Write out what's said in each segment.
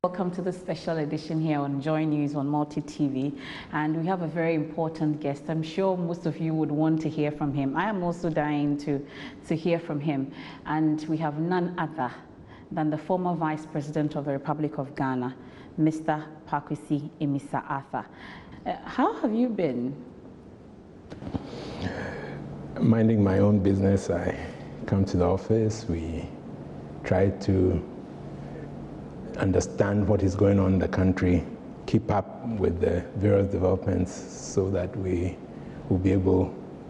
Welcome to this special edition here on Joy News on Multi TV, and we have a very important guest. I'm sure most of you would want to hear from him. I am also dying to hear from him, and we have none other than the former Vice President of the Republic of Ghana, Mr. Pakwesi Amissah-Arthur. How have you been? Minding my own business. I come to the office. We try to understand what is going on in the country, keep up with the various developments so that we will be able,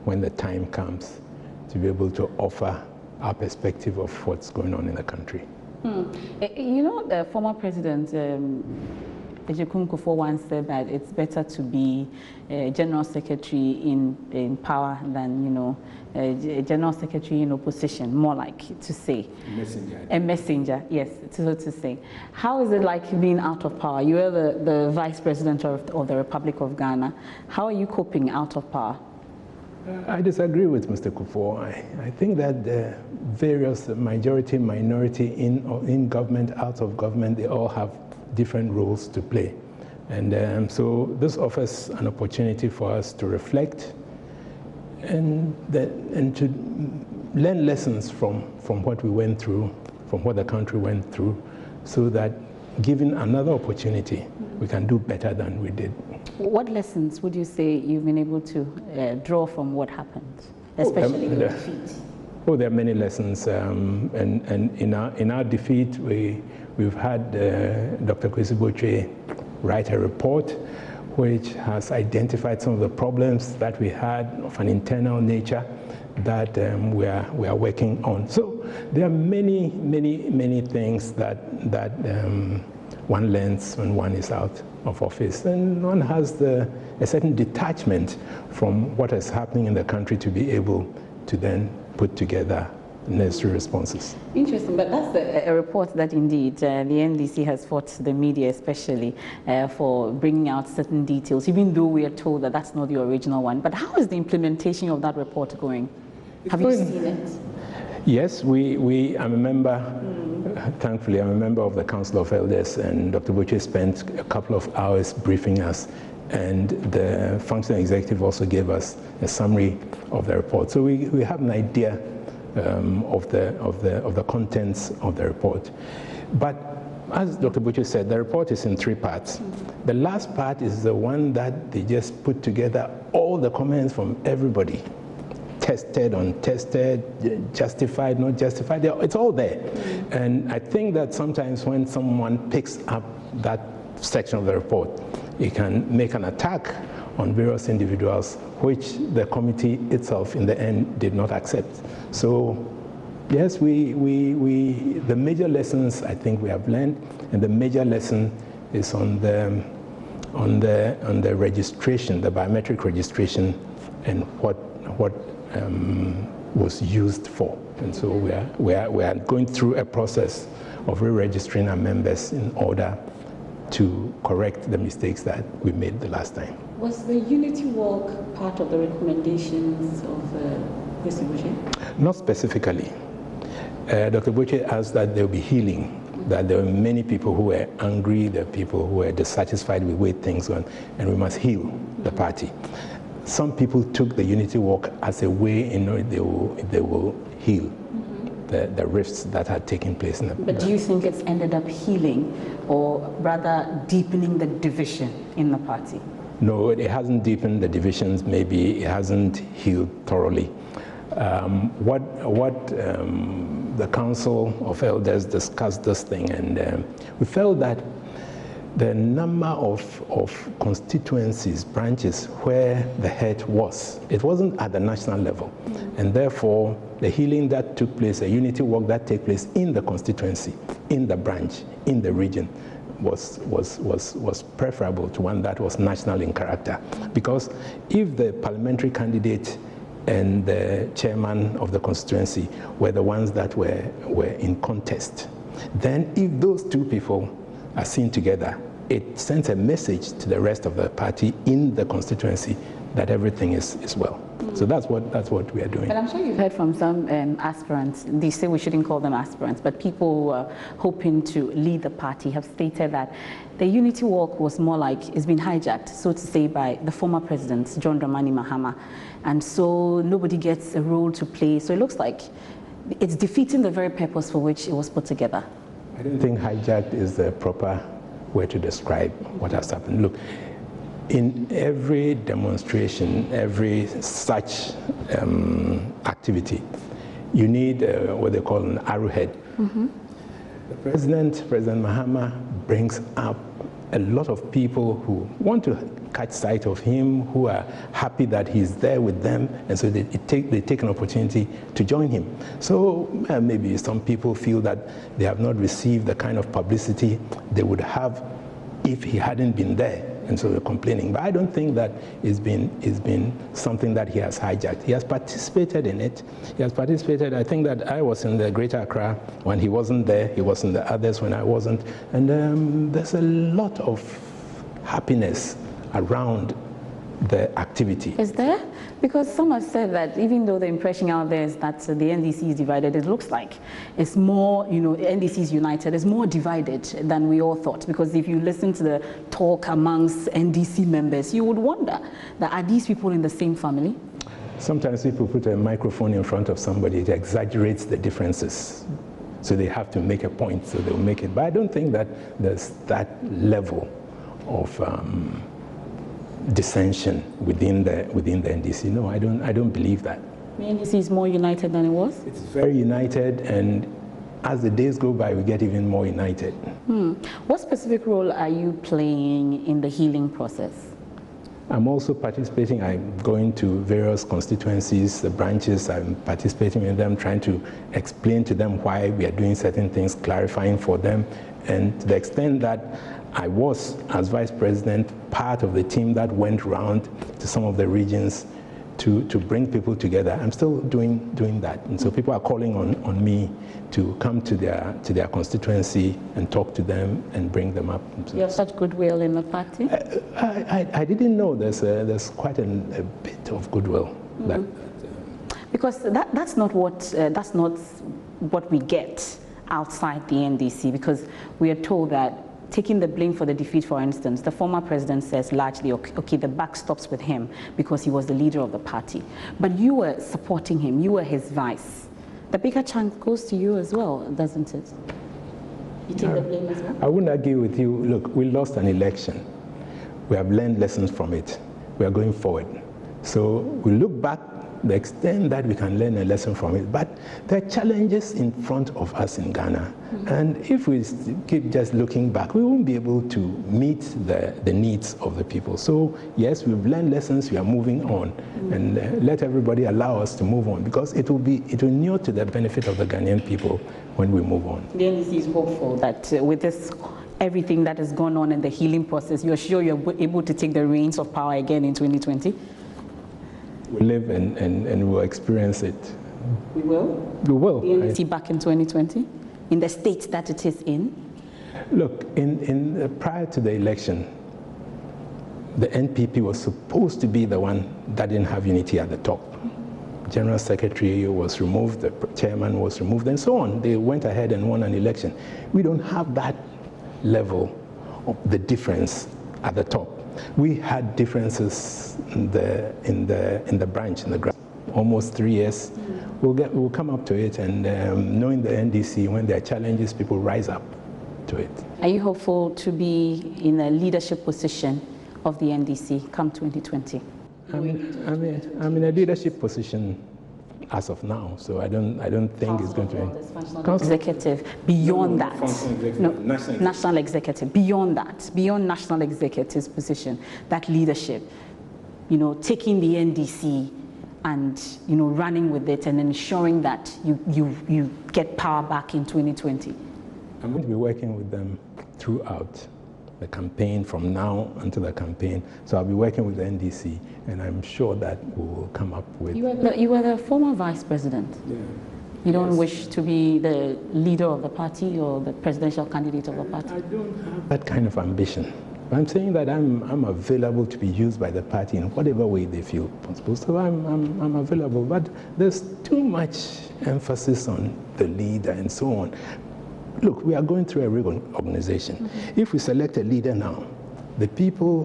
when the time comes, to be able to offer our perspective of what's going on in the country. You know, the former president, Kufuor, once said that it's better to be a general secretary in power than, you know, a general secretary in opposition, more like to say. Messenger. A messenger, yes, so to say. How is it like being out of power? You are the vice president of the Republic of Ghana. How are you coping out of power? I disagree with Mr. Kufuor. I think that the various majority, minority in government, out of government, they all have different roles to play. And so this offers an opportunity for us to reflect and to learn lessons from what we went through, from what the country went through, so that given another opportunity, we can do better than we did. What lessons would you say you've been able to draw from what happened, especially in the defeat? Oh, there are many lessons, and in our defeat, we've had Dr. Kwesi Botwe write a report which has identified some of the problems that we had of an internal nature that we are working on. So there are many things that one learns when one is out of office, and one has a certain detachment from what is happening in the country to be able to then put together necessary responses. Interesting, but that's a report that indeed the NDC has fought the media especially for bringing out certain details, even though we are told that that's not the original one. But how is the implementation of that report going? Have you seen it? Yes, I'm a member, thankfully I'm a member of the Council of Elders, and Dr. Botwe spent a couple of hours briefing us, and the functional executive also gave us a summary of the report. So we have an idea of the contents of the report. But as Dr. Botwe said, the report is in 3 parts. The last part is the one that they just put together all the comments from everybody. Tested, untested, justified, not justified, it's all there. And I think that sometimes when someone picks up that section of the report, it can make an attack on various individuals, which the committee itself in the end did not accept. So yes, the major lessons I think we have learned, and the major lesson is on the registration, the biometric registration, and what was used for. And so we are going through a process of re-registering our members in order to correct the mistakes that we made the last time. Was the unity walk part of the recommendations of Kwesi Botwe? Not specifically. Dr. Botwe asked that there will be healing, that there were many people who were angry, there were people who were dissatisfied with the way things went, and we must heal the party. Some people took the unity walk as a way in which they will heal the rifts that had taken place in the But do you think it's ended up healing, or rather deepening the division in the party? No, it hasn't deepened the divisions. Maybe it hasn't healed thoroughly. What the Council of Elders discussed this thing, and we felt that the number of constituencies, branches where the hurt was, it wasn't at the national level. And therefore, the healing that took place, the unity work that took place in the constituency, in the branch, in the region, was preferable to one that was national in character. Because if the parliamentary candidate and the chairman of the constituency were the ones that were in contest, then if those two people are seen together, it sends a message to the rest of the party in the constituency that everything is well. So that's what we are doing. But I'm sure you've heard from some aspirants. They say we shouldn't call them aspirants, but people who are hoping to lead the party have stated that the unity walk was more like it's been hijacked, so to say, by the former president, John Dramani Mahama. And so nobody gets a role to play. So it looks like it's defeating the very purpose for which it was put together. I don't think hijacked is the proper way to describe what has happened. Look, in every demonstration, every such activity, you need what they call an arrowhead. The President Mahama, brings up a lot of people who want to catch sight of him, who are happy that he's there with them, and so they take an opportunity to join him. So maybe some people feel that they have not received the kind of publicity they would have if he hadn't been there, and so they're complaining. But I don't think that it's been something that he has hijacked. He has participated in it. He has participated. I think that I was in the Greater Accra when he wasn't there. He was in the others when I wasn't. And there's a lot of happiness around the activity. Is there? Because some have said that even though the impression out there is that the NDC is divided, it looks like it's more, the NDC is united, it's more divided than we all thought. Because if you listen to the talk amongst NDC members, you would wonder that are these people in the same family? Sometimes people put a microphone in front of somebody, it exaggerates the differences. So they have to make a point, so they'll make it. But I don't think that there's that level of dissension within the NDC. No, I don't believe that. The NDC is more united than it was? It's very united, and as the days go by, we get even more united. What specific role are you playing in the healing process? I'm also participating. I'm going to various constituencies, the branches. I'm participating in them, trying to explain to them why we are doing certain things, clarifying for them, and to the extent that I was, as vice president, part of the team that went around to some of the regions to bring people together. I'm still doing that. And so people are calling on me to come to their constituency and talk to them and bring them up. You have such goodwill in the party? I didn't know there's quite a bit of goodwill. Because that's not what we get outside the NDC, because we are told that taking the blame for the defeat, for instance, the former president says largely, okay, the buck stops with him because he was the leader of the party. But you were supporting him, you were his vice. The bigger chunk goes to you as well, doesn't it? You take the blame as well? I wouldn't argue with you. Look, we lost an election. We have learned lessons from it. We are going forward. So we look back, the extent that we can learn a lesson from it. But there are challenges in front of us in Ghana. And if we keep just looking back, we won't be able to meet the needs of the people. So yes, we've learned lessons, we are moving on. And let everybody allow us to move on, because it will inure to the benefit of the Ghanaian people when we move on. The NDC is hopeful that with this everything that has gone on in the healing process, you're sure you're able to take the reins of power again in 2020? We live and we'll experience it. We will? We will. The NDC back in 2020, in the state that it is in? Look, prior to the election, the NPP was supposed to be the one that didn't have unity at the top. General Secretary was removed, the chairman was removed, and so on. They went ahead and won an election. We don't have that level of the difference at the top. We had differences in the branch, in the ground. Almost 3 years. We'll come up to it, and knowing the NDC, when there are challenges, people rise up to it. Are you hopeful to be in a leadership position of the NDC come 2020? I'm in a leadership position as of now, so I don't think it's going to be executive. Beyond that, national executive. Beyond that, beyond national executive's position, that leadership, taking the NDC and running with it and ensuring that you get power back in 2020. I'm going to be working with them throughout the campaign, from now until the campaign. So I'll be working with the NDC, and I'm sure that we will come up with... You were the former vice president. Yeah. You don't wish to be the leader of the party or the presidential candidate of the party? I don't have that kind of ambition. I'm saying that I'm available to be used by the party in whatever way they feel possible. So I'm available. But there's too much emphasis on the leader and so on. Look, we are going through a reorganization. Mm-hmm. If we select a leader now, the people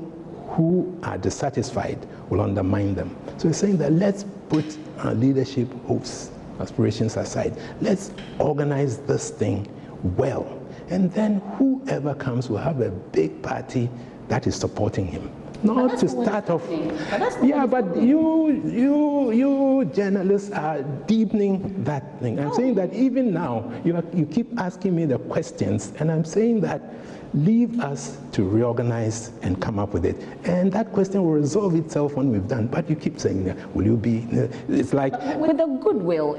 who are dissatisfied will undermine them. So we're saying that let's put our leadership hopes, aspirations aside. Let's organize this thing well. And then whoever comes will have a big party that is supporting him. Not to start off. Yeah, but you journalists are deepening that thing. I'm saying that even now, you keep asking me the questions, and I'm saying that leave us to reorganize and come up with it. And that question will resolve itself when we've done. But you keep saying, will you be, it's like... With the goodwill,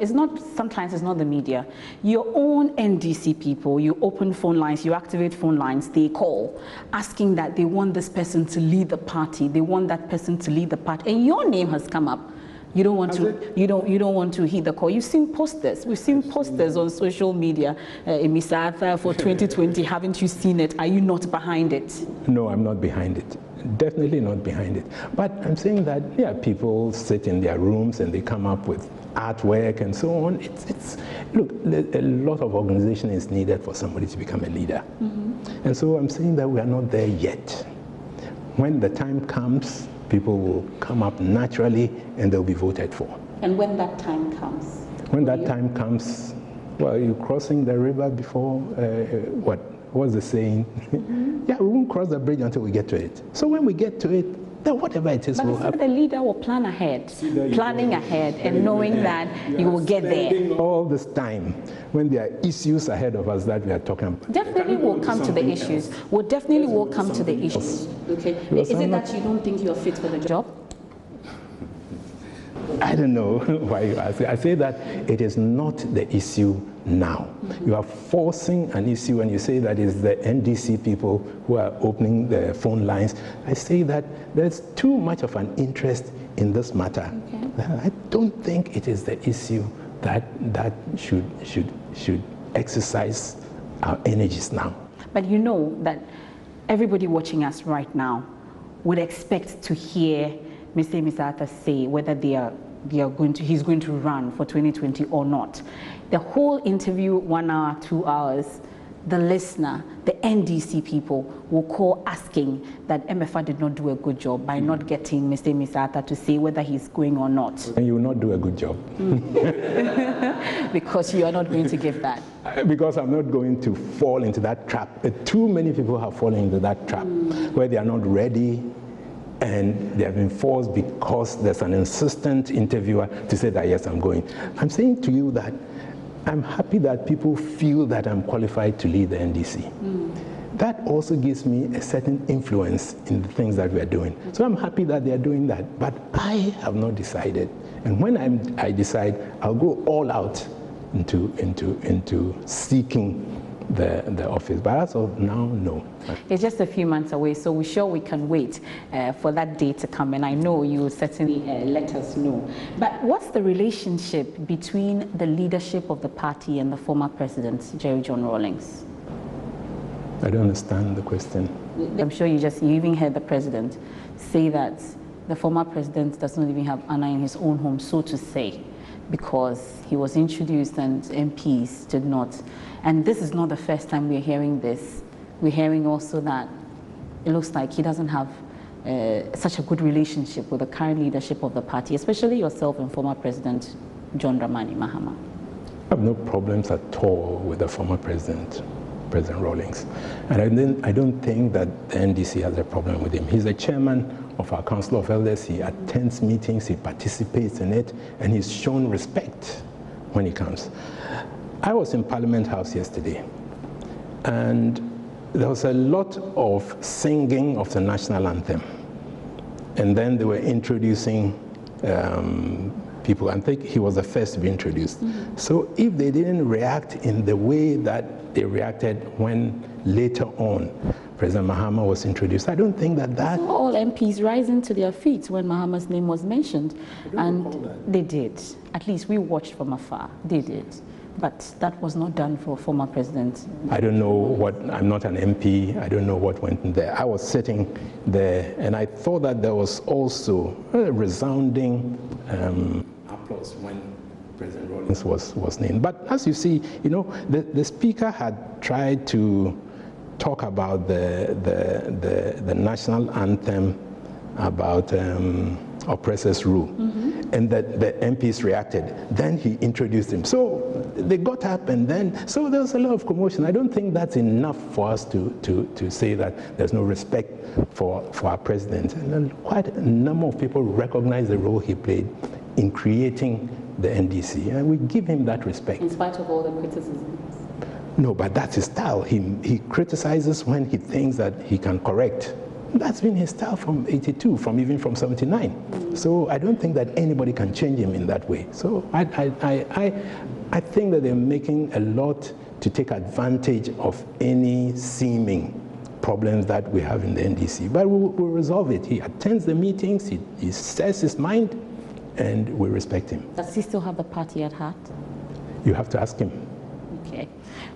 sometimes it's not the media. Your own NDC people, you open phone lines, you activate phone lines, they call, asking that they want this person to lead the party, they want that person to lead the party, and your name has come up. You don't want you don't want to heed the call. You've seen posters. We've seen posters on social media. Amissah-Arthur for 2020. Haven't you seen it? Are you not behind it? No, I'm not behind it. Definitely not behind it. But I'm saying that people sit in their rooms and they come up with artwork and so on. Look, a lot of organization is needed for somebody to become a leader. Mm-hmm. And so I'm saying that we are not there yet. When the time comes, people will come up naturally and they'll be voted for. And when that time comes? When that time comes, well, you're crossing the river before, what's the saying? Mm-hmm. Yeah, we won't cross the bridge until we get to it. So when we get to it, then whatever it is will happen. But the leader will plan ahead, planning ahead and knowing that you will get there. All this time, when there are issues ahead of us that we are talking about. Definitely we'll come to the issues. We'll definitely will come to the issues. Okay. Is it that you don't think you're fit for the job? I don't know why you ask. I say that it is not the issue now. Mm-hmm. You are forcing an issue when you say that it's the NDC people who are opening the phone lines. I say that there's too much of an interest in this matter. Okay. I don't think it is the issue that should exercise our energies now. But you know that everybody watching us right now would expect to hear Mr. Amissah-Arthur say whether he's going to run for 2020 or not. The whole interview, 1 hour, 2 hours, the listener, the NDC people will call asking that MFA did not do a good job by not getting Mr. Amissah-Arthur to say whether he's going or not. And you will not do a good job. Because you are not going to give that. Because I'm not going to fall into that trap. Too many people have fallen into that trap where they are not ready and they have been forced because there's an insistent interviewer to say that, yes, I'm going. I'm saying to you that I'm happy that people feel that I'm qualified to lead the NDC. That also gives me a certain influence in the things that we are doing. So I'm happy that they are doing that, but I have not decided. And when I decide, I'll go all out into seeking the office. But as of now, no. It's just a few months away, so we're sure we can wait for that day to come, and I know you will certainly let us know. But what's the relationship between the leadership of the party and the former president, Jerry John Rawlings? I don't understand the question. I'm sure you even heard the president say that the former president does not even have honor in his own home, so to say, because he was introduced and MPs did not. And this is not the first time we're hearing this. We're hearing also that it looks like he doesn't have such a good relationship with the current leadership of the party, especially yourself and former President John Dramani Mahama. I have no problems at all with the former President Rawlings. And I don't think that the NDC has a problem with him. He's the chairman of our Council of Elders. He attends meetings, he participates in it, and he's shown respect when he comes. I was in Parliament House yesterday, and there was a lot of singing of the national anthem. And then they were introducing people. I think he was the first to be introduced. Mm-hmm. So if they didn't react in the way that they reacted when later on President Mahama was introduced, I don't think that So all MPs rising to their feet when Mahama's name was mentioned. And they did. At least we watched from afar. They did. But that was not done for former president. I don't know what, I'm not an MP, I don't know what went in there. I was sitting there and I thought that there was also a resounding applause when President Rawlings was named. But as you see, you know, the speaker had tried to talk about the national anthem, about oppressors rule, and that the MPs reacted. Then he introduced him. So they got up, and then, so there was a lot of commotion. I don't think that's enough for us to say that there's no respect for our president. And then quite a number of people recognize the role he played in creating the NDC, and we give him that respect. In spite of all the criticisms? No, but that's his style. He criticizes when he thinks that he can correct. That's been his style from 82, even from 79. So I don't think that anybody can change him in that way. So I think that they're making a lot to take advantage of any seeming problems that we have in the NDC. But we'll resolve it. He attends the meetings, he says his mind, and we respect him. Does he still have the party at heart? You have to ask him. Okay.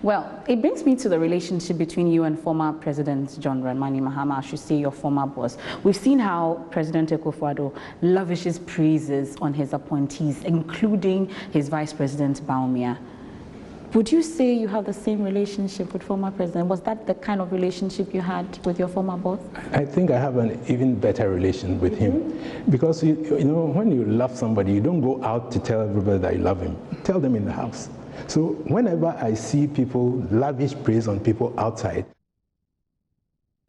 Well, it brings me to the relationship between you and former President John Dramani Mahama, I should say your former boss. We've seen how President Akufo-Addo lavishes praises on his appointees, including his Vice President Bawumia. Would you say you have the same relationship with former president? Was that the kind of relationship you had with your former boss? I think I have an even better relation with him. Because, you know, when you love somebody, you don't go out to tell everybody that you love him. Tell them in the house. So whenever I see people lavish praise on people outside,